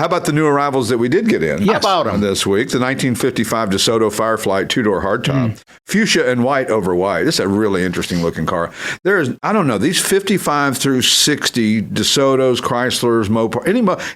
How about the new arrivals that we did get in? Yes. How about them? This week, the 1955 DeSoto Fireflite two-door hardtop, fuchsia and white over white. This is a really interesting looking car. There's, I don't know, these 55 through 60 DeSotos, Chryslers, Mopar,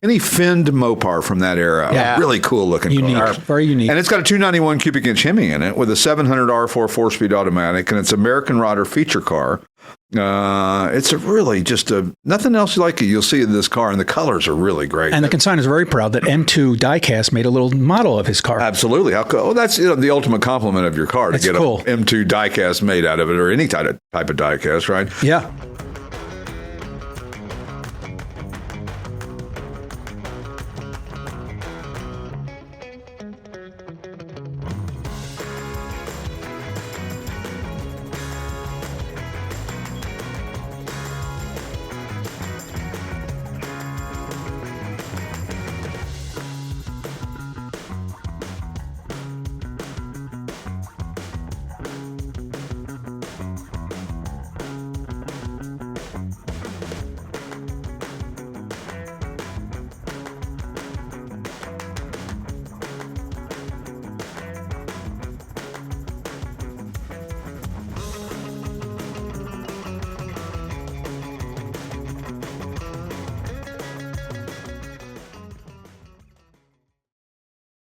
any finned Mopar from that era. Yeah. Really cool looking Unique. car. Very unique. And it's got a 291 cubic inch Hemi in it with a 700 R4 4-speed automatic, and it's American Rodder feature car. It's a really just nothing else like it you'll see in this car, and the colors are really great. And the consignor is very proud that M2 Diecast made a little model of his car. Absolutely. How cool. Well, that's the ultimate compliment of your car, to That's get cool. a M2 diecast made out of it, or any type of diecast, right? Yeah.